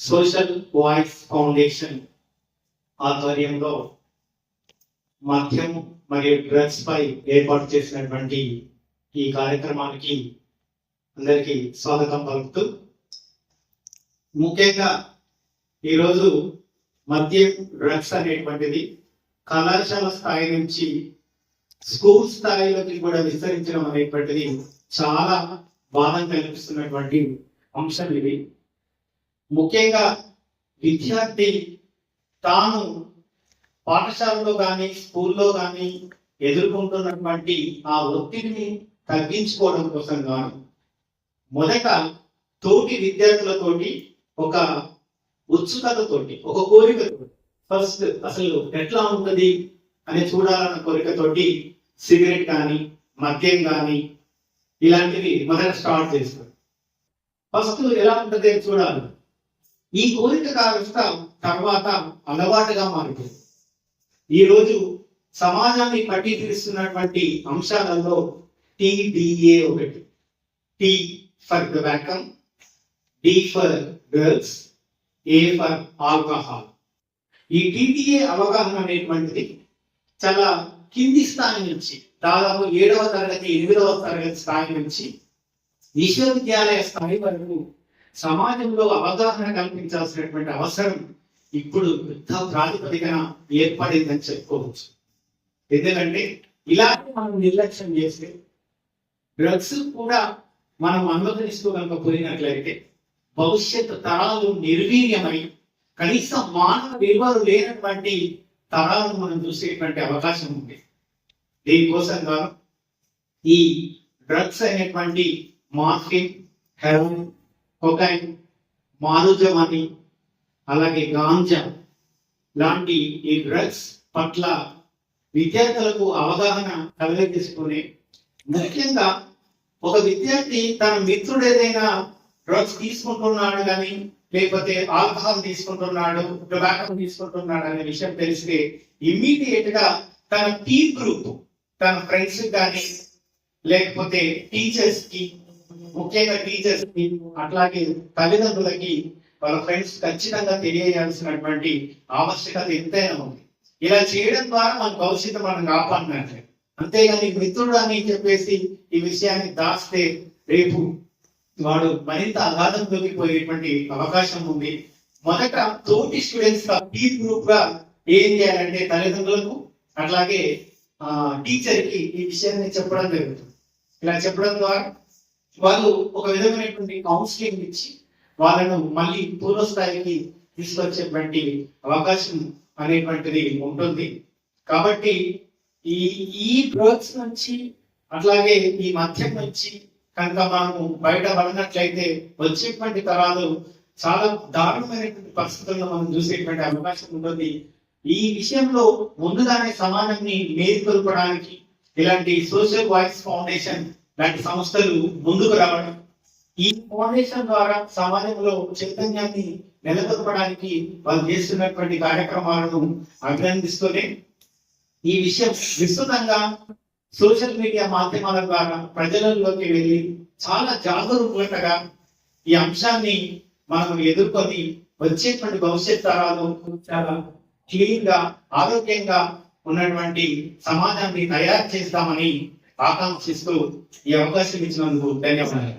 Social voice foundation ఆధ్వర్యంలో మద్యం మరియు డ్రగ్స్ పై ఏర్పాటు చేసినటువంటి ఈ కార్యక్రమానికి అందరికీ స్వాగతం పలుకుతూ, ముఖ్యంగా ఈరోజు మద్యం డ్రగ్స్ అనేటువంటిది కళాశాల స్థాయి నుంచి స్కూల్ స్థాయిలోకి కూడా విస్తరించడం అనేటువంటిది చాలా బాధ కల్పిస్తున్నటువంటి అంశం ఇది. ముఖ్యంగా విద్యార్థి తాను పాఠశాలలో కానీ స్కూల్లో కానీ ఎదుర్కొంటున్నటువంటి ఆ ఒత్తిడిని తగ్గించుకోవడం కోసం గాను మొదట తోటి విద్యార్థులతోటి ఒక ఉత్సుకతతోటి, ఒక కోరికతో, ఫస్ట్ అసలు ఎట్లా ఉంటుంది అని చూడాలన్న కోరికతోటి సిగరెట్ కానీ మద్యం కానీ ఇలాంటివి మొదట స్టార్ట్ చేస్తారు. ఫస్ట్ ఎలా ఉంటుంది అని చూడాలి. ఈ కోరిక కాస్త తర్వాత అలవాటుగా మారుతుంది. ఈరోజు సమాజాన్ని పట్టి తీరుస్తున్నటువంటి అంశాలలో TDA ఒకటి. T for tobacco, D for drugs, A for alcohol. ఈ TDA అవగాహన అనేటువంటిది చాలా కింది స్థాయి నుంచి, దాదాపు 7వ తరగతి 8వ తరగతి స్థాయి నుంచి విశ్వవిద్యాలయ స్థాయి వరకు సమాజంలో అవగాహన కల్పించాల్సినటువంటి అవసరం ఇప్పుడు పెద్ద ప్రాతిపదికన ఏర్పడిందని చెప్పుకోవచ్చు. ఎందుకంటే ఇలాంటి మనం నిర్లక్ష్యం చేస్తే, డ్రగ్స్ కూడా మనం అనుమతిస్తూ కనుక పోయినట్లయితే భవిష్యత్ తరాలు నిర్వీర్యమై కనీసం మానవ విలువలు లేనటువంటి తరాలను మనం చూసేటువంటి అవకాశం ఉంది. దీనికోసంగా ఈ డ్రగ్స్ అనేటువంటి మార్ఫిన్, హెరోయిన్, కొకైన్, మారుజం అని, అలాగే గాంజా లాంటి ఈ డ్రగ్స్ పట్ల విద్యార్థులకు అవగాహన కలగజేసుకుని, ముఖ్యంగా ఒక విద్యార్థి తన మిత్రుడు ఏదైనా డ్రగ్స్ తీసుకుంటున్నాడు కానీ, లేకపోతే ఆల్కహాల్ తీసుకుంటున్నాడు, టొబాకో తీసుకుంటున్నాడు అనే విషయం తెలిస్తే ఇమ్మీడియట్ గా తన పీర్ గ్రూప్, తన ఫ్రెండ్స్ కానీ, లేకపోతే టీచర్స్ కి, ముఖ్యంగా టీచర్స్ కి, అట్లాగే తల్లిదండ్రులకి, వాళ్ళ ఫ్రెండ్స్ ఖచ్చితంగా తెలియజేయాల్సినటువంటి ఆవశ్యకత ఎంతైనా ఉంది. ఇలా చేయడం ద్వారా మన భవిష్యత్తు మనం కాపాడినట్లే. అంతేగాని మిత్రుడు అని చెప్పేసి ఈ విషయాన్ని దాస్తే రేపు వాడు మరింత అగాధంలోకి పోయేటువంటి అవకాశం ఉంది. మొదట తోటి స్టూడెంట్స్ గా, పీర్ గ్రూప్ గా ఏం చేయాలంటే తల్లిదండ్రులకు అట్లాగే టీచర్ కి ఈ విషయాన్ని చెప్పడం జరుగుతుంది. ఇలా చెప్పడం ద్వారా వాళ్ళు ఒక విధమైనటువంటి కౌన్సిలింగ్ ఇచ్చి వాళ్ళను మళ్ళీ పూర్వస్థాయికి తీసుకొచ్చేటువంటి అవకాశం అనేటువంటిది ఉంటుంది. కాబట్టి ఈ డ్రగ్స్ నుంచి అట్లాగే ఈ మద్యం నుంచి కనుక మనము బయటపడినట్లయితే వచ్చేటువంటి తరాలు చాలా దారుణమైనటువంటి పరిస్థితుల్లో మనం చూసేటువంటి అవకాశం ఉంటుంది. ఈ విషయంలో ముందుగానే సమాజాన్ని మేలుకొల్పడానికి ఇలాంటి సోషల్ వాయిస్ ఫౌండేషన్ లాంటి సంస్థలు ముందుకు రావడం, ఈ ఫౌండేషన్ ద్వారా సమాజంలో చైతన్యాన్ని నెలకొల్పడానికి వాళ్ళు చేస్తున్నటువంటి కార్యక్రమాలను అభినందిస్తూనే ఈ విషయం విస్తృతంగా సోషల్ మీడియా మాధ్యమాల ద్వారా ప్రజలలోకి వెళ్ళి చాలా జాగరూకతగా ఈ అంశాన్ని మనం ఎదుర్కొని వచ్చేటువంటి భవిష్యత్ తరాలు చాలా క్లీన్ గా, ఆరోగ్యంగా ఉన్నటువంటి సమాజాన్ని తయారు చేస్తామని ఆకాంక్షిస్తూ ఈ అవకాశం ఇచ్చినందుకు ధన్యవాదాలు.